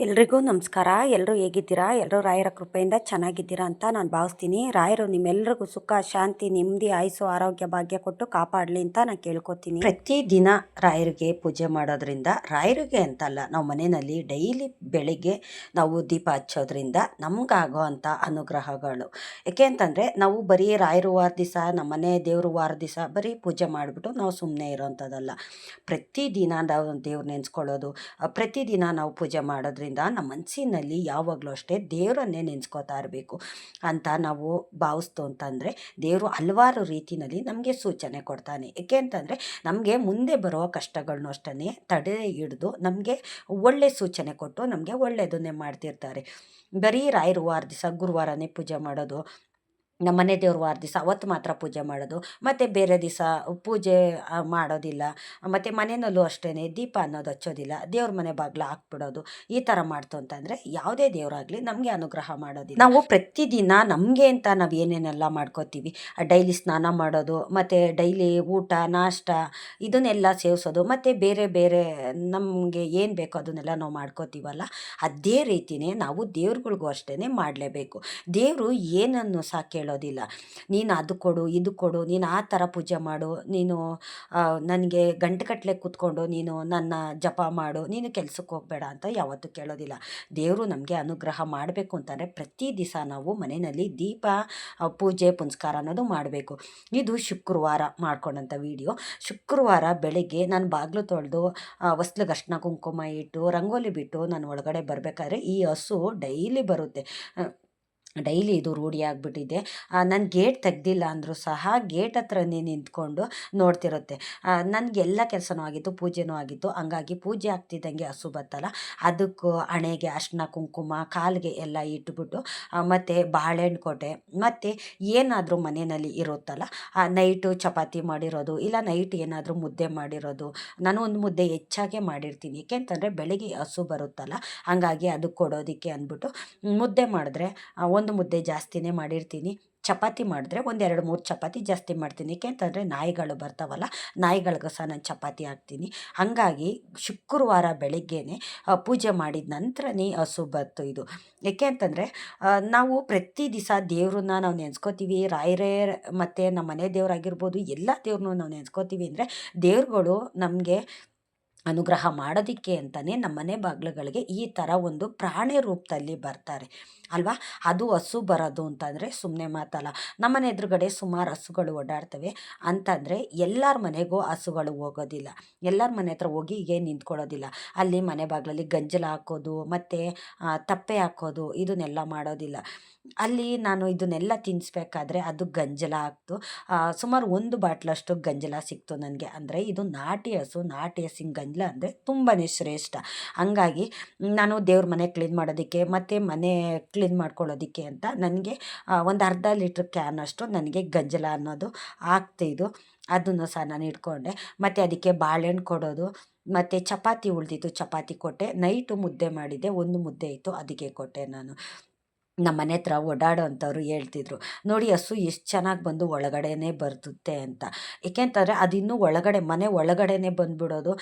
ಎಲ್ರಿಗೂ ನಮಸ್ಕಾರ. ಎಲ್ಲರೂ ಹೇಗಿದ್ದೀರಾ? ಎಲ್ಲರೂ ರಾಯರ ಕೃಪೆಯಿಂದ ಚೆನ್ನಾಗಿದ್ದೀರಾ ಅಂತ ನಾನು ಭಾವಿಸ್ತೀನಿ. ರಾಯರು ನಿಮ್ಮೆಲ್ರಿಗೂ ಸುಖ, ಶಾಂತಿ, ನೆಮ್ಮದಿ, ಆಯುಸ್ಸು, ಆರೋಗ್ಯ, ಭಾಗ್ಯ ಕೊಟ್ಟು ಕಾಪಾಡಲಿ ಅಂತ ನಾನು ಕೇಳ್ಕೊತೀನಿ. ಪ್ರತಿದಿನ ರಾಯರಿಗೆ ಪೂಜೆ ಮಾಡೋದ್ರಿಂದ, ರಾಯರಿಗೆ ಅಂತಲ್ಲ, ನಾವು ಮನೆಯಲ್ಲಿ ಡೈಲಿ ಬೆಳಿಗ್ಗೆ ನಾವು ದೀಪ ಹಚ್ಚೋದ್ರಿಂದ ನಮಗಾಗೋ ಅಂಥ ಅನುಗ್ರಹಗಳು. ಏಕೆ ಅಂತಂದರೆ, ನಾವು ಬರೀ ರಾಯರು ವಾರ ದಿವಸ, ನಮ್ಮ ಮನೆ ದೇವರು ವಾರ ದಿವಸ ಬರೀ ಪೂಜೆ ಮಾಡಿಬಿಟ್ಟು ನಾವು ಸುಮ್ಮನೆ ಇರೋವಂಥದ್ದಲ್ಲ. ಪ್ರತಿದಿನ ನಾವು ದೇವ್ರು ನೆನೆಸ್ಕೊಳ್ಳೋದು, ಪ್ರತಿದಿನ ನಾವು ಪೂಜೆ ಮಾಡೋದ್ರಿಂದ ನಮ್ಮ ಮನಸ್ಸಿನಲ್ಲಿ ಯಾವಾಗಲೂ ಅಷ್ಟೇ ದೇವರನ್ನೇ ನೆನೆಸ್ಕೋತಾ ಇರಬೇಕು ಅಂತ ನಾವು ಭಾವಿಸ್ತು ಅಂತಂದರೆ, ದೇವರು ಹಲವಾರು ರೀತಿಯಲ್ಲಿ ನಮಗೆ ಸೂಚನೆ ಕೊಡ್ತಾನೆ. ಏಕೆ ಅಂತಂದರೆ, ನಮಗೆ ಮುಂದೆ ಬರೋ ಕಷ್ಟಗಳನ್ನೂ ಅಷ್ಟೇ ತಡೆ ಹಿಡಿದು ನಮಗೆ ಒಳ್ಳೆ ಸೂಚನೆ ಕೊಟ್ಟು ನಮಗೆ ಒಳ್ಳೆಯದನ್ನೇ ಮಾಡ್ತಿರ್ತಾರೆ. ಬರೀ ರಾಯರು ವಾರ ದಿವಸ ಗುರುವಾರನೇ ಪೂಜೆ ಮಾಡೋದು, ನಮ್ಮ ಮನೆ ದೇವ್ರ ವಾರ ದಿವಸ ಅವತ್ತು ಮಾತ್ರ ಪೂಜೆ ಮಾಡೋದು, ಮತ್ತು ಬೇರೆ ದಿವಸ ಪೂಜೆ ಮಾಡೋದಿಲ್ಲ, ಮತ್ತು ಮನೆಯಲ್ಲೂ ಅಷ್ಟೇ ದೀಪ ಅನ್ನೋದು ಹಚ್ಚೋದಿಲ್ಲ, ದೇವ್ರ ಮನೆ ಬಾಗಿಲು ಹಾಕ್ಬಿಡೋದು, ಈ ಥರ ಮಾಡ್ತು ಅಂತಂದರೆ ಯಾವುದೇ ದೇವರಾಗಲಿ ನಮಗೆ ಅನುಗ್ರಹ ಮಾಡೋದಿಲ್ಲ. ನಾವು ಪ್ರತಿದಿನ ನಮಗೆ ಅಂತ ನಾವು ಏನೇನೆಲ್ಲ ಮಾಡ್ಕೋತೀವಿ, ಡೈಲಿ ಸ್ನಾನ ಮಾಡೋದು, ಮತ್ತು ಡೈಲಿ ಊಟ ನಾಷ್ಟ ಇದನ್ನೆಲ್ಲ ಸೇವಿಸೋದು, ಮತ್ತು ಬೇರೆ ಬೇರೆ ನಮಗೆ ಏನು ಬೇಕೋ ಅದನ್ನೆಲ್ಲ ನಾವು ಮಾಡ್ಕೋತೀವಲ್ಲ, ಅದೇ ರೀತಿಯೇ ನಾವು ದೇವ್ರುಗಳಿಗೂ ಅಷ್ಟೇ ಮಾಡಲೇಬೇಕು. ದೇವರು ಏನನ್ನು ಸಹ ಕೇಳೋದಿಲ್ಲ, ನೀನು ಅದು ಕೊಡು ಇದು ಕೊಡು, ನೀನು ಆ ಥರ ಪೂಜೆ ಮಾಡು, ನೀನು ನನಗೆ ಗಂಟೆಗಟ್ಟಲೆ ಕೂತ್ಕೊಂಡು ನೀನು ನನ್ನ ಜಪ ಮಾಡು, ನೀನು ಕೆಲ್ಸಕ್ಕೆ ಹೋಗಬೇಡ ಅಂತ ಯಾವತ್ತೂ ಕೇಳೋದಿಲ್ಲ. ದೇವರು ನಮಗೆ ಅನುಗ್ರಹ ಮಾಡಬೇಕು ಅಂತಂದರೆ ಪ್ರತಿ ದಿವಸ ನಾವು ಮನೆಯಲ್ಲಿ ದೀಪ ಪೂಜೆ ಪುನಸ್ಕಾರ ಅನ್ನೋದು ಮಾಡಬೇಕು. ಇದು ಶುಕ್ರವಾರ ಮಾಡ್ಕೊಂಡಂಥ ವಿಡಿಯೋ. ಶುಕ್ರವಾರ ಬೆಳಗ್ಗೆ ನಾನು ಬಾಗಿಲು ತೊಳೆದು ಹೊಸ್ಲಿಗೆ ಅರ್ಶಿನ ಕುಂಕುಮ ಇಟ್ಟು ರಂಗೋಲಿ ಬಿಟ್ಟು ನಾನು ಒಳಗಡೆ ಬರಬೇಕಾದ್ರೆ ಈ ಹಸು ಡೈಲಿ ಬರುತ್ತೆ. ಡೈಲಿ ಇದು ರೂಢಿ ಆಗಿಬಿಟ್ಟಿದೆ. ನಾನು ಗೇಟ್ ತೆಗ್ದಿಲ್ಲ ಅಂದರೂ ಸಹ ಗೇಟ್ ಹತ್ರನೇ ನಿಂತ್ಕೊಂಡು ನೋಡ್ತಿರುತ್ತೆ. ನನಗೆಲ್ಲ ಕೆಲಸನೂ ಆಗಿತ್ತು, ಪೂಜೆನೂ ಆಗಿತ್ತು. ಹಂಗಾಗಿ ಪೂಜೆ ಆಗ್ತಿದ್ದಂಗೆ ಹಸು ಬತ್ತಲ್ಲ, ಅದಕ್ಕೂ ಹಣೆಗೆ ಅರ್ಶಿನ ಕುಂಕುಮ, ಕಾಲಿಗೆ ಎಲ್ಲ ಇಟ್ಬಿಟ್ಟು, ಮತ್ತು ಬಾಳೆಹಣ್ಣು ಕೊಟ್ಟೆ, ಮತ್ತು ಏನಾದರೂ ಮನೆಯಲ್ಲಿ ಇರುತ್ತಲ್ಲ, ನೈಟು ಚಪಾತಿ ಮಾಡಿರೋದು ಇಲ್ಲ ನೈಟ್ ಏನಾದರೂ ಮುದ್ದೆ ಮಾಡಿರೋದು, ನಾನು ಒಂದು ಮುದ್ದೆ ಹೆಚ್ಚಾಗೆ ಮಾಡಿರ್ತೀನಿ. ಏಕೆಂತಂದರೆ ಬೆಳಗ್ಗೆ ಹಸು ಬರುತ್ತಲ್ಲ, ಹಂಗಾಗಿ ಅದಕ್ಕೆ ಕೊಡೋದಕ್ಕೆ ಅಂದ್ಬಿಟ್ಟು ಮುದ್ದೆ ಮಾಡಿದ್ರೆ ಒಂದು ಮುದ್ದೆ ಜಾಸ್ತಿನೇ ಮಾಡಿರ್ತೀನಿ. ಚಪಾತಿ ಮಾಡಿದ್ರೆ ಒಂದು 2-3 ಚಪಾತಿ ಜಾಸ್ತಿ ಮಾಡ್ತೀನಿ. ಏಕೆಂತಂದರೆ ನಾಯಿಗಳು ಬರ್ತಾವಲ್ಲ, ನಾಯಿಗಳಿಗೂ ಸಹ ನಾನು ಚಪಾತಿ ಹಾಕ್ತೀನಿ. ಹಾಗಾಗಿ ಶುಕ್ರವಾರ ಬೆಳಗ್ಗೆನೇ ಪೂಜೆ ಮಾಡಿದ ನಂತರನೇ ಹಸು ಬತ್ತು ಇದು. ಏಕೆ ಅಂತಂದರೆ, ನಾವು ಪ್ರತಿ ದಿವಸ ದೇವ್ರನ್ನ ನಾವು ನೆನೆಸ್ಕೋತೀವಿ, ರಾಯರೇ ಮತ್ತು ನಮ್ಮ ಮನೆ ದೇವರಾಗಿರ್ಬೋದು, ಎಲ್ಲ ದೇವ್ರನ್ನೂ ನಾವು ನೆನೆಸ್ಕೋತೀವಿ ಅಂದರೆ ದೇವ್ರುಗಳು ನಮಗೆ ಅನುಗ್ರಹ ಮಾಡೋದಕ್ಕೆ ಅಂತಲೇ ನಮ್ಮ ಮನೆ ಬಾಗಿಲುಗಳಿಗೆ ಈ ಥರ ಒಂದು ಪ್ರಾಣಿ ರೂಪದಲ್ಲಿ ಬರ್ತಾರೆ ಅಲ್ವಾ. ಅದು ಹಸು ಬರೋದು ಅಂತಂದರೆ ಸುಮ್ಮನೆ ಮಾತಲ್ಲ. ನಮ್ಮನೆ ಎದುರುಗಡೆ ಸುಮಾರು ಹಸುಗಳು ಓಡಾಡ್ತವೆ ಅಂತಂದರೆ ಎಲ್ಲರ ಮನೆಗೂ ಹಸುಗಳು ಹೋಗೋದಿಲ್ಲ, ಎಲ್ಲರ ಮನೆ ಹತ್ರ ಹೋಗಿ ಹೀಗೆ ನಿಂತ್ಕೊಳ್ಳೋದಿಲ್ಲ. ಅಲ್ಲಿ ಮನೆ ಬಾಗಿಲಲ್ಲಿ ಗಂಜಲ ಹಾಕೋದು ಮತ್ತು ತಪ್ಪೆ ಹಾಕೋದು ಇದನ್ನೆಲ್ಲ ಮಾಡೋದಿಲ್ಲ. ಅಲ್ಲಿ ನಾನು ಇದನ್ನೆಲ್ಲ ತಿನ್ನಿಸ್ಬೇಕಾದ್ರೆ ಅದು ಗಂಜಲ ಹಾಕ್ತು. ಸುಮಾರು 1 ಬಾಟ್ಲಷ್ಟು ಗಂಜಲ ಸಿಕ್ತು ನನಗೆ. ಅಂದರೆ ಇದು ನಾಟಿ ಹಸು, ನಾಟಿ ಹಸಿನ ಗಂಜಲ ಅಂದರೆ ತುಂಬಾ ಶ್ರೇಷ್ಠ. ಹಂಗಾಗಿ ನಾನು ದೇವ್ರ ಮನೆ ಕ್ಲೀನ್ ಮಾಡೋದಕ್ಕೆ ಮತ್ತು ಮನೆ ಕ್ಲೀನ್ ಮಾಡ್ಕೊಳ್ಳೋದಕ್ಕೆ ಅಂತ ನನಗೆ ಒಂದು ಅರ್ಧ ಲೀಟ್ರ್ ಕ್ಯಾನಷ್ಟು ನನಗೆ ಗಂಜಲ ಅನ್ನೋದು ಆಗ್ತಿದ್ದು, ಅದನ್ನು ಸಹ ನಾನು ಇಟ್ಕೊಂಡೆ. ಮತ್ತು ಅದಕ್ಕೆ ಬಾಳೆಹಣ್ಣು ಕೊಡೋದು, ಮತ್ತು ಚಪಾತಿ ಉಳಿದಿತ್ತು, ಚಪಾತಿ ಕೊಟ್ಟೆ. ನೈಟು ಮುದ್ದೆ ಮಾಡಿದ್ದೆ, ಒಂದು ಮುದ್ದೆ ಇತ್ತು, ಅದಕ್ಕೆ ಕೊಟ್ಟೆ ನಾನು. ನಮ್ಮ ಮನೆ ಹತ್ರ ಓಡಾಡೋ ಅಂಥವ್ರು ಹೇಳ್ತಿದ್ರು, ನೋಡಿ ಹಸು ಎಷ್ಟು ಚೆನ್ನಾಗಿ ಬಂದು ಒಳಗಡೆನೇ ಬರ್ತುತ್ತೆ ಅಂತ. ಏಕೆಂತಂದರೆ ಅದಿನ್ನೂ ಒಳಗಡೆ ಮನೆ ಒಳಗಡೆನೇ ಬಂದುಬಿಡೋದು,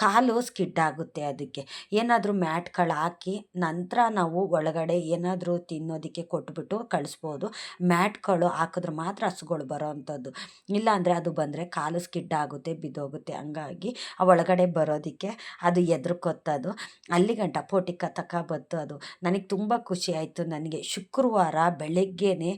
ಕಾಲು ಸ್ಕಿಡ್ ಆಗುತ್ತೆ. ಅದಕ್ಕೆ ಏನಾದರೂ ಮ್ಯಾಟ್ಗಳು ಹಾಕಿ ನಂತರ ನಾವು ಒಳಗಡೆ ಏನಾದರೂ ತಿನ್ನೋದಕ್ಕೆ ಕೊಟ್ಬಿಟ್ಟು ಕಳಿಸ್ಬೋದು. ಮ್ಯಾಟ್ಗಳು ಹಾಕಿದ್ರೆ ಮಾತ್ರ ಹಸುಗಳು ಬರೋ ಅಂಥದ್ದು, ಇಲ್ಲಾಂದರೆ ಅದು ಬಂದರೆ ಕಾಲು ಸ್ಕಿಡ್ ಆಗುತ್ತೆ, ಬಿದ್ದೋಗುತ್ತೆ. ಹಂಗಾಗಿ ಒಳಗಡೆ ಬರೋದಕ್ಕೆ ಅದು ಹೆದ್ರುಕೊತ್ತದು. ಅಲ್ಲಿಗಂಟ ಪೋಟಿಕ ತಕ ಬತ್ತು ಅದು. ನನಗೆ ತುಂಬ ಖುಷಿ ಆಯಿತು. ನನಗೆ ಶುಕ್ರವಾರ ಬೆಳಗ್ಗೆನೇ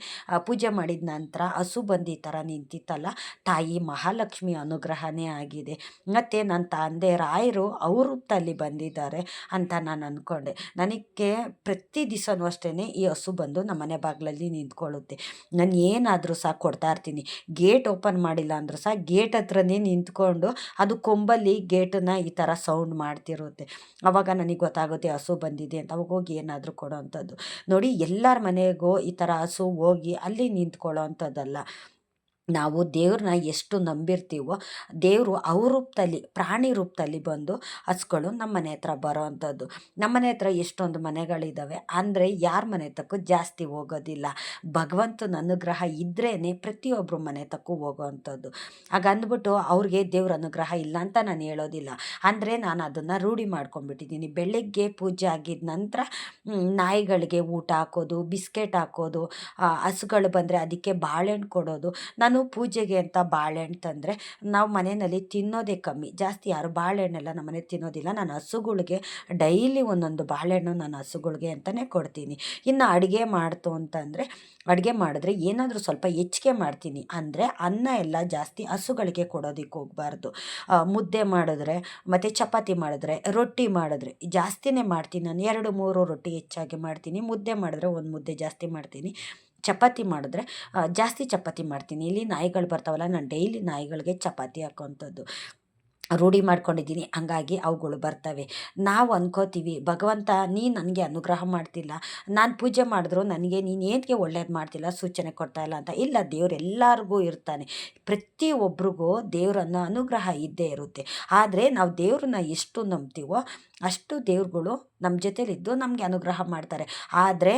ಪೂಜೆ ಮಾಡಿದ ನಂತರ ಹಸು ಬಂದು ಈ ಥರ ನಿಂತಿತ್ತಲ್ಲ, ತಾಯಿ ಮಹಾಲಕ್ಷ್ಮಿ ಅನುಗ್ರಹನೇ ಆಗಿದೆ. ಮತ್ತು ನನ್ನ ತಂದೆ ರಾಯರು ಅವ್ರ ರೂಪದಲ್ಲಿ ಬಂದಿದ್ದಾರೆ ಅಂತ ನಾನು ಅಂದ್ಕೊಂಡೆ. ನನಗೆ ಪ್ರತಿ ದಿವಸನೂ ಅಷ್ಟೇ ಈ ಹಸು ಬಂದು ನಮ್ಮ ಮನೆ ಬಾಗಿಲಲ್ಲಿ ನಿಂತ್ಕೊಳ್ಳುತ್ತೆ. ನಾನು ಏನಾದರೂ ಸಹ ಕೊಡ್ತಾ ಇರ್ತೀನಿ. ಗೇಟ್ ಓಪನ್ ಮಾಡಿಲ್ಲ ಅಂದರೂ ಸಹ ಗೇಟ್ ಹತ್ರನೇ ನಿಂತ್ಕೊಂಡು ಅದು ಕೊಂಬಲ್ಲಿ ಗೇಟನ್ನು ಈ ಥರ ಸೌಂಡ್ ಮಾಡ್ತಿರುತ್ತೆ. ಆವಾಗ ನನಗೆ ಗೊತ್ತಾಗುತ್ತೆ ಹಸು ಬಂದಿದೆ ಅಂತ. ಅವಾಗ ಹೋಗಿ ಏನಾದರೂ ಕೊಡೋ ಅಂಥದ್ದು. ನೋಡಿ, ಎಲ್ಲರ ಮನೆಗೂ ಈ ಥರ ಹಸು ಹೋಗಿ ಅಲ್ಲಿ ನಿಂತ್ಕೊಳ್ಳೋ ಅಂಥದ್ದಲ್ಲ. ನಾವು ದೇವ್ರನ್ನ ಎಷ್ಟು ನಂಬಿರ್ತೀವೋ ದೇವರು ಅವ್ರ ರೂಪದಲ್ಲಿ ಪ್ರಾಣಿ ರೂಪದಲ್ಲಿ ಬಂದು ಹಸುಗಳು ನಮ್ಮ ಮನೆ ಹತ್ರ ಬರೋ ಅಂಥದ್ದು. ನಮ್ಮ ಮನೆ ಹತ್ರ ಎಷ್ಟೊಂದು ಮನೆಗಳಿದ್ದಾವೆ, ಅಂದರೆ ಯಾರ ಮನೆ ತಕ್ಕೂ ಜಾಸ್ತಿ ಹೋಗೋದಿಲ್ಲ. ಭಗವಂತನ ಅನುಗ್ರಹ ಇದ್ರೇ ಪ್ರತಿಯೊಬ್ಬರು ಮನೆ ತಕ್ಕೂ ಹೋಗೋ ಅಂಥದ್ದು. ಹಾಗ ಅಂದ್ಬಿಟ್ಟು ಅವ್ರಿಗೆ ದೇವ್ರ ಅನುಗ್ರಹ ಇಲ್ಲ ಅಂತ ನಾನು ಹೇಳೋದಿಲ್ಲ. ಅಂದರೆ ನಾನು ಅದನ್ನು ರೂಢಿ ಮಾಡ್ಕೊಂಡ್ಬಿಟ್ಟಿದ್ದೀನಿ. ಬೆಳಗ್ಗೆ ಪೂಜೆ ಆಗಿದ ನಂತರ ನಾಯಿಗಳಿಗೆ ಊಟ ಹಾಕೋದು, ಬಿಸ್ಕೆಟ್ ಹಾಕೋದು, ಹಸುಗಳು ಬಂದರೆ ಅದಕ್ಕೆ ಬಾಳೆಹಣ್ಣು ಕೊಡೋದು. ನಾನು ಪೂಜೆಗೆ ಅಂತ ಬಾಳೆಹಣ್ಣು ತಂದರೆ ನಾವು ಮನೆಯಲ್ಲಿ ತಿನ್ನೋದೇ ಕಮ್ಮಿ, ಜಾಸ್ತಿ ಯಾರು ಬಾಳೆಹಣ್ಣೆಲ್ಲ ನಮ್ಮ ಮನೆ ತಿನ್ನೋದಿಲ್ಲ. ನಾನು ಹಸುಗಳಿಗೆ ಡೈಲಿ ಒಂದೊಂದು ಬಾಳೆಹಣ್ಣು ನಾನು ಹಸುಗಳಿಗೆ ಅಂತಲೇ ಕೊಡ್ತೀನಿ. ಇನ್ನು ಅಡುಗೆ ಮಾಡ್ತು ಅಂತಂದರೆ ಅಡುಗೆ ಮಾಡಿದ್ರೆ ಏನಾದರೂ ಸ್ವಲ್ಪ ಹೆಚ್ಚಿಗೆ ಮಾಡ್ತೀನಿ. ಅಂದರೆ ಅನ್ನ ಎಲ್ಲ ಜಾಸ್ತಿ ಹಸುಗಳಿಗೆ ಕೊಡೋದಕ್ಕೆ ಹೋಗಬಾರ್ದು. ಮುದ್ದೆ ಮಾಡಿದ್ರೆ ಮತ್ತು ಚಪಾತಿ ಮಾಡಿದ್ರೆ ರೊಟ್ಟಿ ಮಾಡಿದ್ರೆ ಜಾಸ್ತಿನೇ ಮಾಡ್ತೀನಿ. ನಾನು 2-3 ರೊಟ್ಟಿ ಹೆಚ್ಚಾಗಿ ಮಾಡ್ತೀನಿ. ಮುದ್ದೆ ಮಾಡಿದ್ರೆ ಒಂದು ಮುದ್ದೆ ಜಾಸ್ತಿ ಮಾಡ್ತೀನಿ. ಚಪಾತಿ ಮಾಡಿದ್ರೆ ಜಾಸ್ತಿ ಚಪಾತಿ ಮಾಡ್ತೀನಿ. ಇಲ್ಲಿ ನಾಯಿಗಳು ಬರ್ತಾವಲ್ಲ, ನಾನು ಡೈಲಿ ನಾಯಿಗಳಿಗೆ ಚಪಾತಿ ಹಾಕೋವಂಥದ್ದು ರೂಢಿ ಮಾಡ್ಕೊಂಡಿದ್ದೀನಿ. ಹಂಗಾಗಿ ಅವುಗಳು ಬರ್ತವೆ. ನಾವು ಅನ್ಕೋತೀವಿ, ಭಗವಂತ ನೀನು ನನಗೆ ಅನುಗ್ರಹ ಮಾಡ್ತಿಲ್ಲ, ನಾನು ಪೂಜೆ ಮಾಡಿದ್ರು ನನಗೆ ನೀನು ಏನ್ಗೆ ಒಳ್ಳೇದು ಮಾಡ್ತಿಲ್ಲ, ಸೂಚನೆ ಕೊಡ್ತಾ ಇಲ್ಲ ಅಂತ. ಇಲ್ಲ, ದೇವ್ರು ಎಲ್ಲರಿಗೂ ಇರ್ತಾನೆ. ಪ್ರತಿಯೊಬ್ಬರಿಗೂ ದೇವರನ್ನ ಅನುಗ್ರಹ ಇದ್ದೇ ಇರುತ್ತೆ. ಆದರೆ ನಾವು ದೇವ್ರನ್ನ ಎಷ್ಟು ನಂಬ್ತೀವೋ ಅಷ್ಟು ದೇವ್ರುಗಳು ನಮ್ಮ ಜೊತೆಲಿದ್ದು ನಮಗೆ ಅನುಗ್ರಹ ಮಾಡ್ತಾರೆ. ಆದರೆ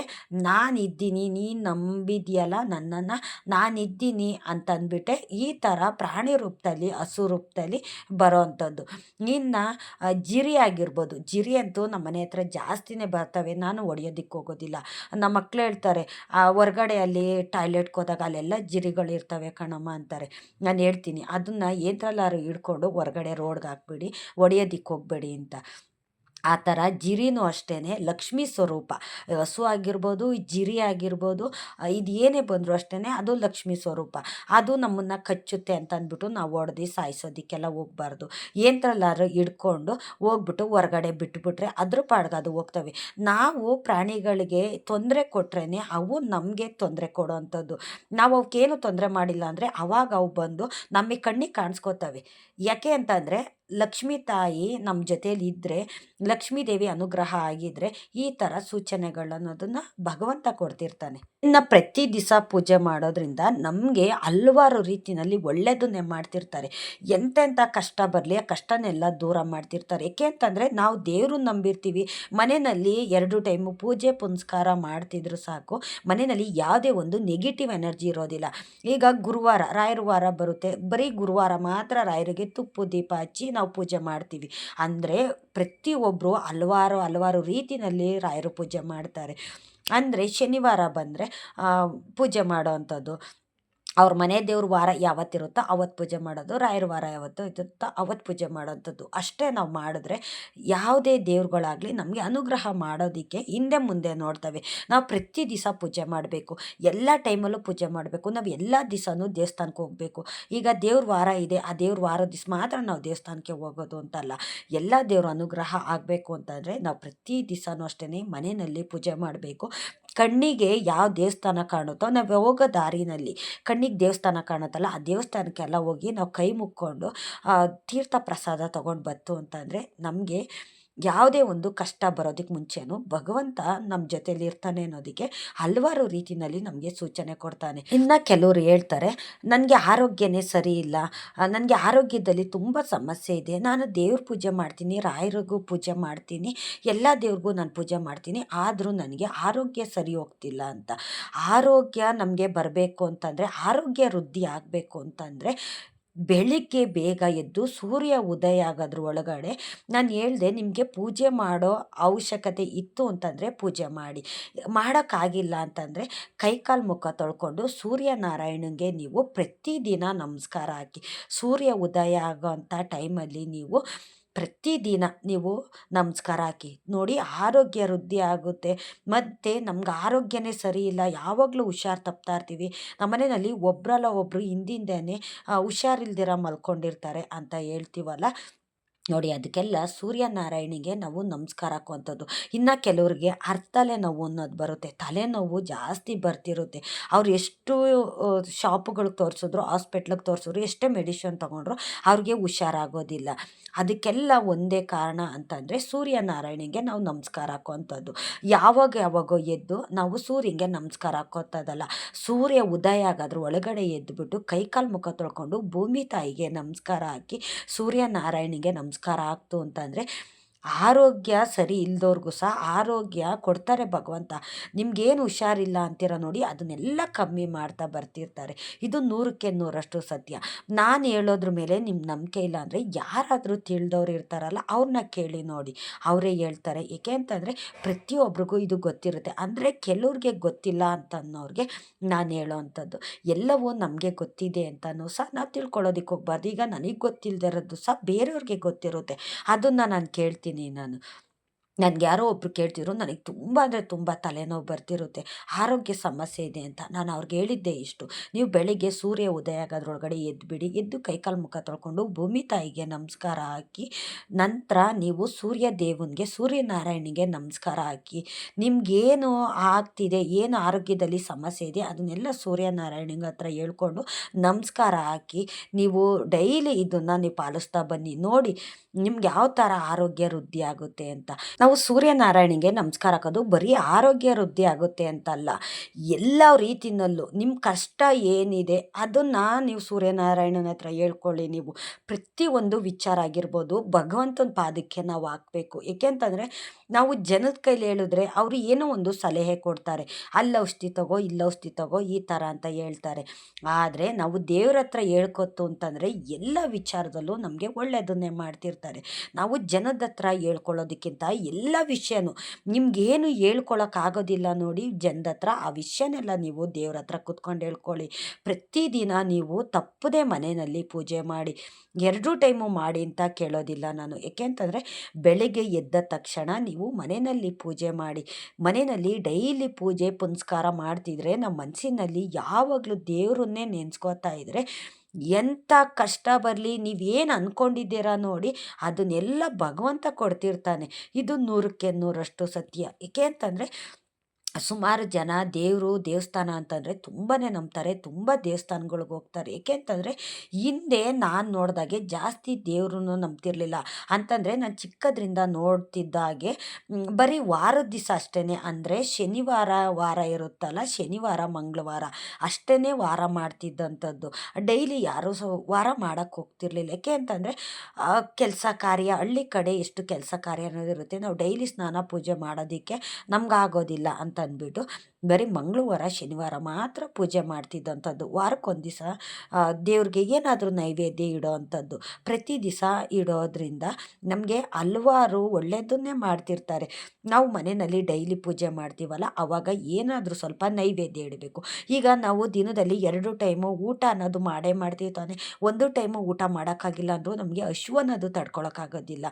ನಾನಿದ್ದೀನಿ, ನೀನು ನಂಬಿದೆಯಲ್ಲ ನನ್ನನ್ನು, ನಾನಿದ್ದೀನಿ ಅಂತಂದ್ಬಿಟ್ಟೆ ಈ ಥರ ಪ್ರಾಣಿ ರೂಪದಲ್ಲಿ, ಹಸು ರೂಪದಲ್ಲಿ ಬರೋ ಅಂಥದ್ದು. ಇನ್ನು ಜಿರಿ ಆಗಿರ್ಬೋದು, ಜಿರಿ ಅಂತೂ ನಮ್ಮ ಮನೆ ಹತ್ರ ಜಾಸ್ತಿನೇ ಬರ್ತವೆ. ನಾನು ಹೊಡಿಯೋದಕ್ಕೆ ಹೋಗೋದಿಲ್ಲ. ನಮ್ಮ ಮಕ್ಳು ಹೇಳ್ತಾರೆ, ಹೊರ್ಗಡೆ ಅಲ್ಲಿ ಟಾಯ್ಲೆಟ್ಗೆ ಹೋದಾಗ ಅಲ್ಲೆಲ್ಲ ಜಿರಿಗಳಿರ್ತವೆ ಕಣಮ್ಮ ಅಂತಾರೆ. ನಾನು ಹೇಳ್ತೀನಿ, ಅದನ್ನು ಏನ್ರಲ್ಲಾರು ಹಿಡ್ಕೊಂಡು ಹೊರ್ಗಡೆ ರೋಡ್ಗೆ ಹಾಕ್ಬಿಡಿ, ಹೊಡಿಯೋದಕ್ಕೆ ಹೋಗಬೇಡಿ ಅಂತ. ಆ ಥರ ಜಿರಿನೂ ಅಷ್ಟೇ ಲಕ್ಷ್ಮೀ ಸ್ವರೂಪ. ಹಸು ಆಗಿರ್ಬೋದು, ಜಿರಿ ಆಗಿರ್ಬೋದು, ಇದು ಏನೇ ಬಂದರೂ ಅಷ್ಟೇ ಅದು ಲಕ್ಷ್ಮೀ ಸ್ವರೂಪ. ಅದು ನಮ್ಮನ್ನು ಕಚ್ಚುತ್ತೆ ಅಂತ ಅಂದ್ಬಿಟ್ಟು ನಾವು ಹೊಡೆದು ಸಾಯಿಸೋದಕ್ಕೆಲ್ಲ ಹೋಗಬಾರ್ದು. ಏನರಲ್ಲಾರು ಹಿಡ್ಕೊಂಡು ಹೋಗ್ಬಿಟ್ಟು ಹೊರಗಡೆ ಬಿಟ್ಬಿಟ್ರೆ ಅದ್ರ ಪಾಡ್ಗೆ ಅದು ಹೋಗ್ತವೆ. ನಾವು ಪ್ರಾಣಿಗಳಿಗೆ ತೊಂದರೆ ಕೊಟ್ರೇ ಅವು ನಮಗೆ ತೊಂದರೆ ಕೊಡೋ ಅಂಥದ್ದು. ನಾವು ಅವಕ್ಕೇನು ತೊಂದರೆ ಮಾಡಿಲ್ಲ ಅಂದರೆ ಅವಾಗ ಅವು ಬಂದು ನಮಗೆ ಕಣ್ಣಿಗೆ ಕಾಣಿಸ್ಕೋತವೆ. ಯಾಕೆ ಅಂತಂದರೆ ಲಕ್ಷ್ಮೀ ತಾಯಿ ನಮ್ಮ ಜೊತೇಲಿ ಇದ್ದರೆ, ಲಕ್ಷ್ಮೀ ದೇವಿ ಅನುಗ್ರಹ ಆಗಿದ್ದರೆ ಈ ಥರ ಸೂಚನೆಗಳನ್ನೋದನ್ನು ಭಗವಂತ ಕೊಡ್ತಿರ್ತಾನೆ. ಇನ್ನು ಪ್ರತಿ ದಿವಸ ಪೂಜೆ ಮಾಡೋದ್ರಿಂದ ನಮಗೆ ಹಲವಾರು ರೀತಿಯಲ್ಲಿ ಒಳ್ಳೆಯದನ್ನೇ ಮಾಡ್ತಿರ್ತಾರೆ. ಎಂತೆಂಥ ಕಷ್ಟ ಬರಲಿ ಆ ಕಷ್ಟನೆಲ್ಲ ದೂರ ಮಾಡ್ತಿರ್ತಾರೆ. ಏಕೆ ಅಂತಂದರೆ ನಾವು ದೇವ್ರನ್ನ ನಂಬಿರ್ತೀವಿ. ಮನೆಯಲ್ಲಿ 2 ಟೈಮು ಪೂಜೆ ಪುನಸ್ಕಾರ ಮಾಡ್ತಿದ್ರು ಸಾಕು, ಮನೆಯಲ್ಲಿ ಯಾವುದೇ ಒಂದು ನೆಗೆಟಿವ್ ಎನರ್ಜಿ ಇರೋದಿಲ್ಲ. ಈಗ ಗುರುವಾರ ರಾಯರ ವಾರ ಬರುತ್ತೆ, ಬರೀ ಗುರುವಾರ ಮಾತ್ರ ರಾಯರಿಗೆ ತುಪ್ಪು ದೀಪ ಹಚ್ಚಿ ನಾವು ಪೂಜೆ ಮಾಡ್ತೀವಿ. ಅಂದರೆ ಪ್ರತಿಯೊಬ್ಬರು ಹಲವಾರು ರೀತಿಯಲ್ಲಿ ರಾಯರ ಪೂಜೆ ಮಾಡ್ತಾರೆ. ಅಂದರೆ ಶನಿವಾರ ಬಂದರೆ ಪೂಜೆ ಮಾಡೋ ಅಂಥದ್ದು, ಅವ್ರ ಮನೆ ದೇವ್ರ ವಾರ ಯಾವತ್ತಿರುತ್ತೋ ಅವತ್ತು ಪೂಜೆ ಮಾಡೋದು, ರಾಯರ ವಾರ ಯಾವತ್ತು ಇರುತ್ತೋ ಅವತ್ತು ಪೂಜೆ ಮಾಡೋವಂಥದ್ದು ಅಷ್ಟೇ. ನಾವು ಮಾಡಿದ್ರೆ ಯಾವುದೇ ದೇವ್ರುಗಳಾಗಲಿ ನಮಗೆ ಅನುಗ್ರಹ ಮಾಡೋದಕ್ಕೆ ಹಿಂದೆ ಮುಂದೆ ನೋಡ್ತವೆ. ನಾವು ಪ್ರತಿ ದಿವಸ ಪೂಜೆ ಮಾಡಬೇಕು, ಎಲ್ಲ ಟೈಮಲ್ಲೂ ಪೂಜೆ ಮಾಡಬೇಕು. ನಾವು ಎಲ್ಲ ದಿವಸನೂ ದೇವಸ್ಥಾನಕ್ಕೆ ಹೋಗಬೇಕು. ಈಗ ದೇವ್ರ ವಾರ ಇದೆ, ಆ ದೇವ್ರ ವಾರದ ದಿವಸ ಮಾತ್ರ ನಾವು ದೇವಸ್ಥಾನಕ್ಕೆ ಹೋಗೋದು ಅಂತಲ್ಲ. ಎಲ್ಲ ದೇವ್ರ ಅನುಗ್ರಹ ಆಗಬೇಕು ಅಂತಂದರೆ ನಾವು ಪ್ರತಿ ದಿವಸನೂ ಅಷ್ಟೇ ಮನೆಯಲ್ಲಿ ಪೂಜೆ ಮಾಡಬೇಕು. ಕಣ್ಣಿಗೆ ಯಾವ ದೇವಸ್ಥಾನ ಕಾಣುತ್ತೋ ನಾವು ಹೋಗೋ ದಾರಿನಲ್ಲಿ ಕಣ್ಣಿಗೆ ದೇವಸ್ಥಾನ ಕಾಣುತ್ತಲ್ಲ, ಆ ದೇವಸ್ಥಾನಕ್ಕೆಲ್ಲ ಹೋಗಿ ನಾವು ಕೈ ಮುಕ್ಕೊಂಡು ತೀರ್ಥ ಪ್ರಸಾದ ತೊಗೊಂಡು ಬಂತು ಅಂತಂದರೆ ನಮಗೆ ಯಾವುದೇ ಒಂದು ಕಷ್ಟ ಬರೋದಕ್ಕೆ ಮುಂಚೆನೂ ಭಗವಂತ ನಮ್ಮ ಜೊತೇಲಿ ಇರ್ತಾನೆ ಅನ್ನೋದಕ್ಕೆ ಹಲವಾರು ರೀತಿಯಲ್ಲಿ ನಮಗೆ ಸೂಚನೆ ಕೊಡ್ತಾನೆ. ಇನ್ನು ಕೆಲವರು ಹೇಳ್ತಾರೆ, ನನಗೆ ಆರೋಗ್ಯನೇ ಸರಿ ಇಲ್ಲ, ನನಗೆ ಆರೋಗ್ಯದಲ್ಲಿ ತುಂಬ ಸಮಸ್ಯೆ ಇದೆ, ನಾನು ದೇವ್ರ ಪೂಜೆ ಮಾಡ್ತೀನಿ, ರಾಯರಿಗೂ ಪೂಜೆ ಮಾಡ್ತೀನಿ, ಎಲ್ಲ ದೇವ್ರಿಗೂ ನಾನು ಪೂಜೆ ಮಾಡ್ತೀನಿ, ಆದರೂ ನನಗೆ ಆರೋಗ್ಯ ಸರಿ ಹೋಗ್ತಿಲ್ಲ ಅಂತ. ಆರೋಗ್ಯ ನಮಗೆ ಬರಬೇಕು ಅಂತಂದರೆ, ಆರೋಗ್ಯ ವೃದ್ಧಿ ಆಗಬೇಕು ಅಂತಂದರೆ ಬೆಳಿಗ್ಗೆ ಬೇಗ ಎದ್ದು ಸೂರ್ಯ ಉದಯ ಆಗೋದ್ರ ಒಳಗಡೆ ನಾನು ಹೇಳಿದೆ, ನಿಮಗೆ ಪೂಜೆ ಮಾಡೋ ಅವಶ್ಯಕತೆ ಇತ್ತು ಅಂತಂದರೆ ಪೂಜೆ ಮಾಡಿ, ಮಾಡೋಕ್ಕಾಗಿಲ್ಲ ಅಂತಂದರೆ ಕೈಕಾಲು ಮುಖ ತೊಳ್ಕೊಂಡು ಸೂರ್ಯನಾರಾಯಣನಿಗೆ ನೀವು ಪ್ರತಿದಿನ ನಮಸ್ಕಾರ ಹಾಕಿ. ಸೂರ್ಯ ಉದಯ ಆಗೋಂಥ ಟೈಮಲ್ಲಿ ನೀವು ಪ್ರತಿದಿನ ನೀವು ನಮಸ್ಕಾರ ಹಾಕಿ ನೋಡಿ, ಆರೋಗ್ಯ ವೃದ್ಧಿ ಆಗುತ್ತೆ. ಮತ್ತು ನಮ್ಗೆ ಆರೋಗ್ಯನೇ ಸರಿ ಇಲ್ಲ, ಯಾವಾಗಲೂ ಹುಷಾರು ತಪ್ತಾ ಇರ್ತೀವಿ. ನಮ್ಮ ಮನೆಯಲ್ಲಿ ಒಬ್ಬರಲ್ಲ ಒಬ್ಬರು ಹಿಂದಿಂದನೇ ಹುಷಾರಿಲ್ದಿರ ಮಲ್ಕೊಂಡಿರ್ತಾರೆ ಅಂತ ಹೇಳ್ತೀವಲ್ಲ, ನೋಡಿ ಅದಕ್ಕೆಲ್ಲ ಸೂರ್ಯನಾರಾಯಣಿಗೆ ನಾವು ನಮಸ್ಕಾರ ಹಾಕುವಂಥದ್ದು. ಇನ್ನು ಕೆಲವ್ರಿಗೆ ತಲೆನೋವು ಅನ್ನೋದು ಬರುತ್ತೆ, ತಲೆನೋವು ಜಾಸ್ತಿ ಬರ್ತಿರುತ್ತೆ. ಅವ್ರು ಎಷ್ಟು ಶಾಪುಗಳಿಗೆ ತೋರಿಸಿದ್ರು, ಹಾಸ್ಪಿಟ್ಲಿಗೆ ತೋರಿಸಿದ್ರು, ಎಷ್ಟೇ ಮೆಡಿಷನ್ ತೊಗೊಂಡ್ರು ಅವ್ರಿಗೆ ಹುಷಾರಾಗೋದಿಲ್ಲ. ಅದಕ್ಕೆಲ್ಲ ಒಂದೇ ಕಾರಣ ಅಂತಂದರೆ ಸೂರ್ಯನಾರಾಯಣಿಗೆ ನಾವು ನಮಸ್ಕಾರ ಹಾಕುವಂಥದ್ದು. ಯಾವಾಗೋ ಎದ್ದು ನಾವು ಸೂರ್ಯನಿಗೆ ನಮಸ್ಕಾರ ಹಾಕೋತದಲ್ಲ, ಸೂರ್ಯ ಉದಯ ಆಗೋದ್ರ ಒಳಗಡೆ ಎದ್ದುಬಿಟ್ಟು ಕೈಕಾಲು ಮುಖ ತೊಳ್ಕೊಂಡು ಭೂಮಿ ತಾಯಿಗೆ ನಮಸ್ಕಾರ ಹಾಕಿ ಸೂರ್ಯನಾರಾಯಣಿಗೆ ನಮಸ್ಕಾರ ಆಗ್ತು ಅಂತಂದರೆ ಆರೋಗ್ಯ ಸರಿ ಇಲ್ದೋರ್ಗೂ ಸಹ ಆರೋಗ್ಯ ಕೊಡ್ತಾರೆ ಭಗವಂತ. ನಿಮ್ಗೇನು ಹುಷಾರಿಲ್ಲ ಅಂತೀರ ನೋಡಿ, ಅದನ್ನೆಲ್ಲ ಕಮ್ಮಿ ಮಾಡ್ತಾ ಬರ್ತಿರ್ತಾರೆ. ಇದು 100% ಸತ್ಯ. ನಾನು ಹೇಳೋದ್ರ ಮೇಲೆ ನಿಮ್ಮ ನಂಬಿಕೆ ಇಲ್ಲ ಅಂದರೆ ಯಾರಾದರೂ ತಿಳಿದವ್ರು ಇರ್ತಾರಲ್ಲ ಅವ್ರನ್ನ ಕೇಳಿ ನೋಡಿ, ಅವರೇ ಹೇಳ್ತಾರೆ. ಏಕೆ ಅಂತಂದರೆ ಪ್ರತಿಯೊಬ್ರಿಗೂ ಇದು ಗೊತ್ತಿರುತ್ತೆ. ಅಂದರೆ ಕೆಲವ್ರಿಗೆ ಗೊತ್ತಿಲ್ಲ ಅಂತ ಅನ್ನೋರಿಗೆ ನಾನು ಹೇಳೋ ಅಂಥದ್ದು ಎಲ್ಲವೂ ನಮಗೆ ಗೊತ್ತಿದೆ ಅಂತಲೂ ಸಹ ನಾವು ತಿಳ್ಕೊಳ್ಳೋದಕ್ಕೆ ಹೋಗ್ಬಾರ್ದು. ಈಗ ನನಗೆ ಗೊತ್ತಿಲ್ಲದಿರೋದು ಸಹ ಬೇರೆಯವ್ರಿಗೆ ಗೊತ್ತಿರುತ್ತೆ, ಅದನ್ನು ನಾನು ಕೇಳ್ತೀನಿ. ನನಗೆ ಯಾರೋ ಒಬ್ಬರು ಕೇಳ್ತಿದ್ರು, ನನಗೆ ತುಂಬ ಅಂದರೆ ತುಂಬ ತಲೆನೋವು ಬರ್ತಿರುತ್ತೆ, ಆರೋಗ್ಯ ಸಮಸ್ಯೆ ಇದೆ ಅಂತ. ನಾನು ಅವ್ರಿಗೆ ಹೇಳಿದ್ದೆ ಇಷ್ಟು: ನೀವು ಬೆಳಿಗ್ಗೆ ಸೂರ್ಯ ಉದಯ ಆಗೋದ್ರೊಳಗಡೆ ಎದ್ದುಬಿಡಿ, ಎದ್ದು ಕೈಕಾಲು ಮುಖ ತೊಳ್ಕೊಂಡು ಭೂಮಿ ತಾಯಿಗೆ ನಮಸ್ಕಾರ ಹಾಕಿ ನಂತರ ನೀವು ಸೂರ್ಯ ದೇವನಿಗೆ ಸೂರ್ಯನಾರಾಯಣಿಗೆ ನಮಸ್ಕಾರ ಹಾಕಿ. ನಿಮಗೇನು ಆಗ್ತಿದೆ, ಏನು ಆರೋಗ್ಯದಲ್ಲಿ ಸಮಸ್ಯೆ ಇದೆ ಅದನ್ನೆಲ್ಲ ಸೂರ್ಯನಾರಾಯಣಿಗೆ ಹತ್ರ ಹೇಳ್ಕೊಂಡು ನಮಸ್ಕಾರ ಹಾಕಿ ನೀವು ಡೈಲಿ ಇದನ್ನು ನೀವು ಪಾಲಿಸ್ತಾ ಬನ್ನಿ. ನೋಡಿ ನಿಮ್ಗೆ ಯಾವ ಥರ ಆರೋಗ್ಯ ವೃದ್ಧಿ ಆಗುತ್ತೆ ಅಂತ. ನಾವು ಸೂರ್ಯನಾರಾಯಣಿಗೆ ನಮಸ್ಕಾರ ಹಾಕೋದು ಬರೀ ಆರೋಗ್ಯ ವೃದ್ಧಿ ಆಗುತ್ತೆ ಅಂತಲ್ಲ, ಎಲ್ಲ ರೀತಿಯಲ್ಲೂ ನಿಮ್ಮ ಕಷ್ಟ ಏನಿದೆ ಅದನ್ನು ನೀವು ಸೂರ್ಯನಾರಾಯಣನ ಹತ್ರ ಹೇಳ್ಕೊಳ್ಳಿ. ನೀವು ಪ್ರತಿಯೊಂದು ವಿಚಾರ ಆಗಿರ್ಬೋದು ಭಗವಂತನ ಪಾದಕ್ಕೆ ನಾವು ಹಾಕಬೇಕು. ಏಕೆಂತಂದರೆ ನಾವು ಜನದ ಕೈಲಿ ಹೇಳಿದ್ರೆ ಅವರು ಏನೋ ಒಂದು ಸಲಹೆ ಕೊಡ್ತಾರೆ, ಅಲ್ಲಿ ಔಷಧಿ ತಗೋ, ಇಲ್ಲಿ ಔಷಧಿ ತಗೋ, ಈ ಥರ ಅಂತ ಹೇಳ್ತಾರೆ. ಆದರೆ ನಾವು ದೇವ್ರ ಹತ್ರ ಹೇಳ್ಕೊತು ಅಂತಂದರೆ ಎಲ್ಲ ವಿಚಾರದಲ್ಲೂ ನಮಗೆ ಒಳ್ಳೆಯದನ್ನೇ ಮಾಡ್ತಿರ್ತಾರೆ. ನಾವು ಜನದ ಹತ್ರ ಹೇಳ್ಕೊಳ್ಳೋದಕ್ಕಿಂತ ಎಲ್ಲ ವಿಷಯನೂ ನಿಮಗೇನು ಹೇಳ್ಕೊಳಕ್ಕಾಗೋದಿಲ್ಲ ನೋಡಿ ಜನದ ಹತ್ರ, ಆ ವಿಷಯನೆಲ್ಲ ನೀವು ದೇವ್ರ ಹತ್ರ ಕುತ್ಕೊಂಡು ಹೇಳ್ಕೊಳ್ಳಿ. ಪ್ರತಿದಿನ ನೀವು ತಪ್ಪದೇ ಮನೆಯಲ್ಲಿ ಪೂಜೆ ಮಾಡಿ, 2 ಟೈಮು ಮಾಡಿ ಅಂತ ಕೇಳೋದಿಲ್ಲ ನಾನು. ಏಕೆಂತಂದರೆ ಬೆಳಗ್ಗೆ ಎದ್ದ ತಕ್ಷಣ ನೀವು ಮನೆಯಲ್ಲಿ ಪೂಜೆ ಮಾಡಿ, ಮನೆಯಲ್ಲಿ ಡೈಲಿ ಪೂಜೆ ಪುನಸ್ಕಾರ ಮಾಡ್ತಿದ್ರೆ ನಮ್ಮ ಮನಸ್ಸಿನಲ್ಲಿ ಯಾವಾಗಲೂ ದೇವರನ್ನೇ ನೆನೆಸ್ಕೋತಾ ಇದ್ದರೆ ಎಂಥ ಕಷ್ಟ ಬರಲಿ, ನೀವೇನು ಅಂದ್ಕೊಂಡಿದ್ದೀರಾ ನೋಡಿ ಅದನ್ನೆಲ್ಲ ಭಗವಂತ ಕೊಡ್ತಿರ್ತಾನೆ. ಇದು 100% ಸತ್ಯ. ಏಕೆ ಅಂತಂದರೆ ಸುಮಾರು ಜನ ದೇವಸ್ಥಾನ ಅಂತಂದರೆ ತುಂಬಾ ನಂಬ್ತಾರೆ, ತುಂಬ ದೇವಸ್ಥಾನಗಳ್ಗೆ ಹೋಗ್ತಾರೆ. ಏಕೆ ಅಂತಂದರೆ ಹಿಂದೆ ನಾನು ನೋಡಿದಾಗೆ ಜಾಸ್ತಿ ದೇವ್ರನ್ನು ನಂಬ್ತಿರ್ಲಿಲ್ಲ. ಅಂತಂದರೆ ನಾನು ಚಿಕ್ಕದ್ರಿಂದ ನೋಡ್ತಿದ್ದಾಗೆ ಬರೀ ವಾರದ ದಿವಸ ಅಷ್ಟೇ, ಅಂದರೆ ಶನಿವಾರ ವಾರ ಇರುತ್ತಲ್ಲ, ಶನಿವಾರ ಮಂಗಳವಾರ ಅಷ್ಟೇ ವಾರ ಮಾಡ್ತಿದ್ದಂಥದ್ದು. ಡೈಲಿ ಯಾರೂ ವಾರ ಮಾಡೋಕ್ಕೆ ಹೋಗ್ತಿರ್ಲಿಲ್ಲ. ಏಕೆ ಅಂತಂದರೆ ಕೆಲಸ ಕಾರ್ಯ, ಹಳ್ಳಿ ಕಡೆ ಎಷ್ಟು ಕೆಲಸ ಕಾರ್ಯ ಅನ್ನೋದಿರುತ್ತೆ, ನಾವು ಡೈಲಿ ಸ್ನಾನ ಪೂಜೆ ಮಾಡೋದಕ್ಕೆ ನಮ್ಗಾಗೋದಿಲ್ಲ ಅಂತ ಅಂದ್ಬಿಟ್ಟು ಬರೀ ಮಂಗಳವಾರ ಶನಿವಾರ ಮಾತ್ರ ಪೂಜೆ ಮಾಡ್ತಿದ್ದಂಥದ್ದು. ವಾರಕ್ಕೊಂದು ದಿವಸ ದೇವ್ರಿಗೆ ಏನಾದರೂ ನೈವೇದ್ಯ ಇಡೋ ಅಂಥದ್ದು. ಪ್ರತಿ ದಿವಸ ಇಡೋದ್ರಿಂದ ನಮಗೆ ಹಲವಾರು ಒಳ್ಳೆಯದನ್ನೇ ಮಾಡ್ತಿರ್ತಾರೆ. ನಾವು ಮನೆಯಲ್ಲಿ ಡೈಲಿ ಪೂಜೆ ಮಾಡ್ತೀವಲ್ಲ, ಆವಾಗ ಏನಾದರೂ ಸ್ವಲ್ಪ ನೈವೇದ್ಯ ಇಡಬೇಕು. ಈಗ ನಾವು ದಿನದಲ್ಲಿ 2 ಟೈಮು ಊಟ ಅನ್ನೋದು ಮಾಡೇ ಮಾಡ್ತೀವಿ ತಾನೆ. ಒಂದು ಟೈಮು ಊಟ ಮಾಡೋಕ್ಕಾಗಿಲ್ಲ ಅಂದರೂ ನಮಗೆ ಹಸಿವು ಅನ್ನೋದು ತಡ್ಕೊಳಕ್ಕಾಗೋದಿಲ್ಲ.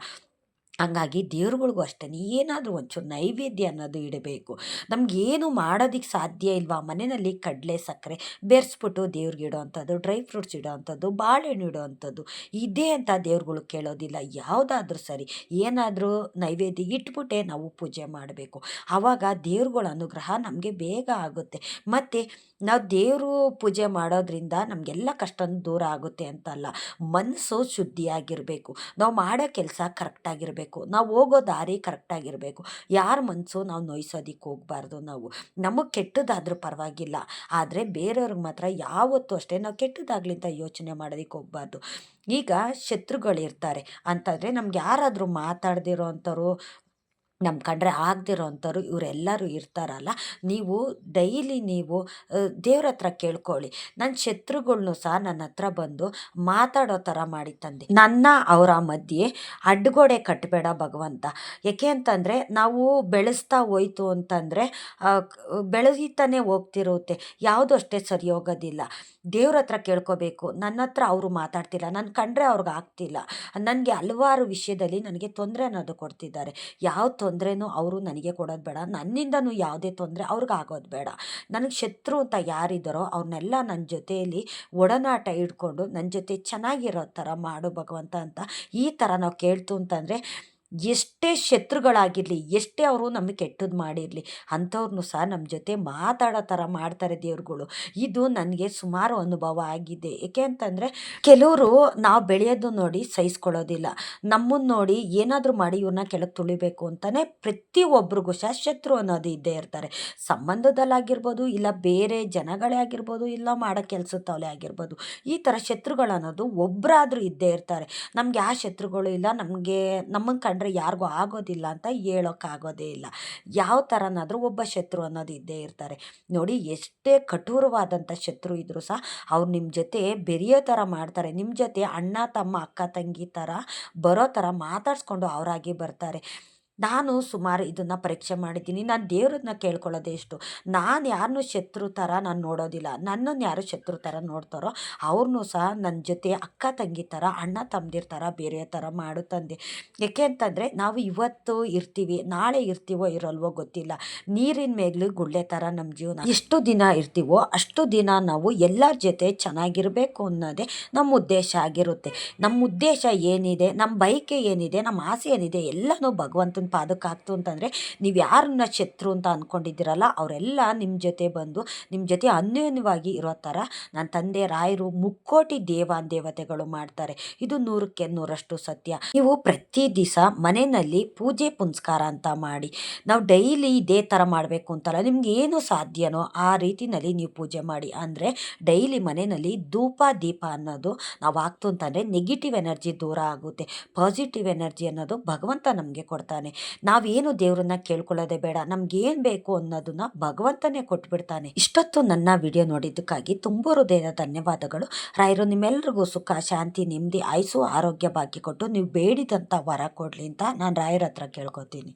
ಹಂಗಾಗಿ ದೇವ್ರುಗಳ್ಗೂ ಅಷ್ಟೇ ಏನಾದರೂ ಒಂಚೂರು ನೈವೇದ್ಯ ಅನ್ನೋದು ಇಡಬೇಕು. ನಮಗೇನು ಮಾಡೋದಕ್ಕೆ ಸಾಧ್ಯ ಇಲ್ವಾ, ಮನೆಯಲ್ಲಿ ಕಡಲೆ ಸಕ್ಕರೆ ಬೆರೆಸ್ಬಿಟ್ಟು ದೇವ್ರಿಗೆ ಇಡೋ ಅಂಥದ್ದು, ಡ್ರೈ ಫ್ರೂಟ್ಸ್ ಇಡೋ ಅಂಥದ್ದು, ಬಾಳೆಹಣ್ಣು ಇಡೋ ಅಂಥದ್ದು ಇದೇ ಅಂತ ದೇವ್ರುಗಳು ಕೇಳೋದಿಲ್ಲ. ಯಾವುದಾದ್ರೂ ಸರಿ ಏನಾದರೂ ನೈವೇದ್ಯ ಇಟ್ಬಿಟ್ಟೆ ನಾವು ಪೂಜೆ ಮಾಡಬೇಕು. ಆವಾಗ ದೇವ್ರುಗಳ ಅನುಗ್ರಹ ನಮಗೆ ಬೇಗ ಆಗುತ್ತೆ. ಮತ್ತು ನಾವು ದೇವರು ಪೂಜೆ ಮಾಡೋದ್ರಿಂದ ನಮಗೆಲ್ಲ ಕಷ್ಟನೂ ದೂರ ಆಗುತ್ತೆ ಅಂತಲ್ಲ, ಮನಸ್ಸು ಶುದ್ಧಿಯಾಗಿರಬೇಕು, ನಾವು ಮಾಡೋ ಕೆಲಸ ಕರೆಕ್ಟಾಗಿರಬೇಕು, ನಾವು ಹೋಗೋ ದಾರಿ ಕರೆಕ್ಟಾಗಿರಬೇಕು. ಯಾರ ಮನಸ್ಸು ನಾವು ನೋಯ್ಸೋದಕ್ಕೆ ಹೋಗಬಾರ್ದು. ನಮಗೆ ಕೆಟ್ಟದಾದ್ರೂ ಪರವಾಗಿಲ್ಲ, ಆದರೆ ಬೇರೆಯವ್ರಿಗೆ ಮಾತ್ರ ಯಾವತ್ತೂ ಅಷ್ಟೇ ನಾವು ಕೆಟ್ಟದಾಗಲಿ ಅಂತ ಯೋಚನೆ ಮಾಡೋದಕ್ಕೆ ಹೋಗಬಾರ್ದು. ಈಗ ಶತ್ರುಗಳಿರ್ತಾರೆ ಅಂತಂದರೆ ನಮ್ಗೆ ಯಾರಾದರೂ ಮಾತಾಡ್ದಿರೋ ಅಂಥವ್ರು, ನಮ್ಮ ಕಂಡ್ರೆ ಆಗದಿರೋ ಅಂಥವ್ರು, ಇವರೆಲ್ಲರೂ ಇರ್ತಾರಲ್ಲ, ನೀವು ಡೈಲಿ ನೀವು ದೇವ್ರ ಹತ್ರ ಕೇಳ್ಕೊಳ್ಳಿ, ನನ್ನ ಶತ್ರುಗಳ್ನು ಸಹ ನನ್ನ ಹತ್ರ ಬಂದು ಮಾತಾಡೋ ಥರ ಮಾಡಿ ತಂದೆ, ನನ್ನ ಅವರ ಮಧ್ಯೆ ಅಡ್ಡಗೋಡೆ ಕಟ್ಟಬೇಡ ಭಗವಂತ. ಏಕೆ ಅಂತಂದರೆ ನಾವು ಬೆಳೆಸ್ತಾ ಹೋಯ್ತು ಅಂತಂದರೆ ಬೆಳೀತಾನೆ ಹೋಗ್ತಿರುತ್ತೆ, ಯಾವುದೂ ಅಷ್ಟೇ ಸರಿ ಹೋಗೋದಿಲ್ಲ. ದೇವ್ರ ಹತ್ರ ಕೇಳ್ಕೋಬೇಕು. ನನ್ನ ಹತ್ರ ಅವರು ಮಾತಾಡ್ತಿಲ್ಲ, ನನ್ನ ಕಂಡ್ರೆ ಅವ್ರಿಗೆ ಆಗ್ತಿಲ್ಲ, ನನಗೆ ಹಲವಾರು ವಿಷಯದಲ್ಲಿ ನನಗೆ ತೊಂದರೆ ಅನ್ನೋದು ಕೊಡ್ತಿದ್ದಾರೆ. ಯಾವ ತೊಂದರೆನೂ ಅವರು ನನಗೆ ಕೊಡೋದು ಬೇಡ, ನನ್ನಿಂದನೂ ಯಾವುದೇ ತೊಂದರೆ ಅವ್ರಿಗೆ ಆಗೋದು ಬೇಡ. ನನಗೆ ಶತ್ರು ಅಂತ ಯಾರಿದ್ದಾರೋ ಅವ್ರನ್ನೆಲ್ಲ ನನ್ನ ಜೊತೆಯಲ್ಲಿ ಒಡನಾಟ ಇಟ್ಕೊಂಡು ನನ್ನ ಜೊತೆ ಚೆನ್ನಾಗಿರೋ ಥರ ಮಾಡು ಭಗವಂತ ಅಂತ ಈ ಥರ ನಾವು ಕೇಳ್ತು ಅಂತಂದರೆ, ಎಷ್ಟೇ ಶತ್ರುಗಳಾಗಿರಲಿ, ಎಷ್ಟೇ ಅವರು ನಮಗೆ ಕೆಟ್ಟದ್ದು ಮಾಡಿರಲಿ, ಅಂಥವ್ರನ್ನೂ ಸಹ ನಮ್ಮ ಜೊತೆ ಮಾತಾಡೋ ಥರ ಮಾಡ್ತಾರೆ ದೇವ್ರುಗಳು. ಇದು ನನಗೆ ಸುಮಾರು ಅನುಭವ ಆಗಿದೆ. ಏಕೆ ಅಂತಂದರೆ, ಕೆಲವರು ನಾವು ಬೆಳೆಯೋದು ನೋಡಿ ಸಹಿಸ್ಕೊಳ್ಳೋದಿಲ್ಲ, ನಮ್ಮನ್ನು ನೋಡಿ ಏನಾದರೂ ಮಾಡಿ ಇವ್ರನ್ನ ಕೆಳಗೆ ತುಳಿಬೇಕು ಅಂತಲೇ ಪ್ರತಿಯೊಬ್ಬರಿಗೂ ಸಹ ಶತ್ರು ಅನ್ನೋದು ಇದ್ದೇ ಇರ್ತಾರೆ. ಸಂಬಂಧದಲ್ಲಾಗಿರ್ಬೋದು, ಇಲ್ಲ ಬೇರೆ ಜನಗಳೇ ಆಗಿರ್ಬೋದು, ಇಲ್ಲ ಮಾಡೋ ಕೆಲಸದವಲೇ ಆಗಿರ್ಬೋದು, ಈ ಥರ ಶತ್ರುಗಳನ್ನೋದು ಒಬ್ಬರಾದರೂ ಇದ್ದೇ ಇರ್ತಾರೆ. ನಮ್ಗೆ ಯಾವ ಶತ್ರುಗಳು ಇಲ್ಲ, ನಮ್ಮನ್ನು ಕಂಡ್ರೆ ಯಾರಿಗೂ ಆಗೋದಿಲ್ಲ ಅಂತ ಹೇಳೋಕ್ಕಾಗೋದೇ ಇಲ್ಲ. ಯಾವ ಥರನಾದರೂ ಒಬ್ಬ ಶತ್ರು ಅನ್ನೋದು ಇದ್ದೇ ಇರ್ತಾರೆ. ನೋಡಿ, ಎಷ್ಟೇ ಕಠೋರವಾದಂಥ ಶತ್ರು ಇದ್ದರೂ ಸಹ ಅವ್ರು ನಿಮ್ಮ ಜೊತೆ ಬೆರೆಯೋ ಥರ ಮಾಡ್ತಾರೆ. ನಿಮ್ಮ ಜೊತೆ ಅಣ್ಣ ತಮ್ಮ ಅಕ್ಕ ತಂಗಿ ಥರ ಬರೋ ಥರ ಮಾತಾಡಿಸ್ಕೊಂಡು ಅವರಾಗಿ ಬರ್ತಾರೆ. ನಾನು ಸುಮಾರು ಇದನ್ನು ಪರೀಕ್ಷೆ ಮಾಡಿದ್ದೀನಿ. ನಾನು ದೇವ್ರನ್ನ ಕೇಳ್ಕೊಳ್ಳೋದೇ ಇಷ್ಟು, ನಾನು ಯಾರನ್ನೂ ಶತ್ರು ಥರ ನಾನು ನೋಡೋದಿಲ್ಲ. ನನ್ನನ್ನು ಯಾರು ಶತ್ರು ಥರ ನೋಡ್ತಾರೋ ಅವ್ರನ್ನೂ ಸಹ ನನ್ನ ಜೊತೆ ಅಕ್ಕ ತಂಗಿ ಥರ, ಅಣ್ಣ ತಮ್ಮದಿರ ಥರ ಬೇರೆ ಥರ ಮಾಡು ತಂದೆ. ಏಕೆ ಅಂತಂದರೆ, ನಾವು ಇವತ್ತು ಇರ್ತೀವಿ, ನಾಳೆ ಇರ್ತೀವೋ ಇರೋಲ್ವೋ ಗೊತ್ತಿಲ್ಲ. ನೀರಿನ ಮೇಲೂ ಗುಳ್ಳೆ ಥರ ನಮ್ಮ ಜೀವನ. ಎಷ್ಟು ದಿನ ಇರ್ತೀವೋ ಅಷ್ಟು ದಿನ ನಾವು ಎಲ್ಲರ ಜೊತೆ ಚೆನ್ನಾಗಿರಬೇಕು ಅನ್ನೋದೇ ನಮ್ಮ ಉದ್ದೇಶ ಆಗಿರುತ್ತೆ. ನಮ್ಮ ಉದ್ದೇಶ ಏನಿದೆ, ನಮ್ಮ ಬಯಕೆ ಏನಿದೆ, ನಮ್ಮ ಆಸೆ ಏನಿದೆ, ಎಲ್ಲನೂ ಭಗವಂತನ ಪಾದಕ್ಕೆ ಹಾಕ್ತು ಅಂತಂದರೆ, ನೀವು ಯಾರನ್ನ ಶತ್ರು ಅಂತ ಅಂದ್ಕೊಂಡಿದ್ದೀರಲ್ಲ ಅವರೆಲ್ಲ ನಿಮ್ಮ ಜೊತೆ ಬಂದು ನಿಮ್ಮ ಜೊತೆ ಅನ್ಯೋನ್ಯವಾಗಿ ಇರೋ ಥರ ನನ್ನ ತಂದೆ ರಾಯರು ಮುಕ್ಕೋಟಿ ದೇವತೆಗಳು ಮಾಡ್ತಾರೆ. ಇದು 100ಕ್ಕೆ 100ರಷ್ಟು ಸತ್ಯ. ನೀವು ಪ್ರತಿ ದಿವಸ ಮನೆಯಲ್ಲಿ ಪೂಜೆ ಪುನಸ್ಕಾರ ಅಂತ ಮಾಡಿ, ನಾವು ಡೈಲಿ ಇದೇ ಥರ ಮಾಡಬೇಕು ಅಂತಲ್ಲ, ನಿಮ್ಗೆ ಏನು ಸಾಧ್ಯನೋ ಆ ರೀತಿಯಲ್ಲಿ ನೀವು ಪೂಜೆ ಮಾಡಿ. ಅಂದರೆ ಡೈಲಿ ಮನೆಯಲ್ಲಿ ಧೂಪ ದೀಪ ಅನ್ನೋದು ನಾವು ಹಾಕ್ತು ಅಂತಂದರೆ ನೆಗೆಟಿವ್ ಎನರ್ಜಿ ದೂರ ಆಗುತ್ತೆ. ಪಾಸಿಟಿವ್ ಎನರ್ಜಿ ಅನ್ನೋದು ಭಗವಂತ ನಮಗೆ ಕೊಡ್ತಾನೆ. ನಾವೇನು ದೇವ್ರನ್ನ ಕೇಳ್ಕೊಳ್ಳೋದೇ ಬೇಡ, ನಮ್ಗೇನು ಬೇಕು ಅನ್ನೋದನ್ನ ಭಗವಂತನೇ ಕೊಟ್ಬಿಡ್ತಾನೆ. ಇಷ್ಟೊತ್ತು ನನ್ನ ವಿಡಿಯೋ ನೋಡಿದ್ದಕ್ಕಾಗಿ ತುಂಬ ಹೃದಯದ ಧನ್ಯವಾದಗಳು. ರಾಯರು ನಿಮ್ಮೆಲ್ರಿಗೂ ಸುಖ ಶಾಂತಿ ನೆಮ್ಮದಿ ಆಯುಸ್ಸು ಆರೋಗ್ಯ ಭಾಗ್ಯ ಕೊಟ್ಟು ನೀವು ಬೇಡಿದಂಥ ವರ ಕೊಡಲಿ ಅಂತ ನಾನು ರಾಯರ ಹತ್ರ ಕೇಳ್ಕೊತೀನಿ.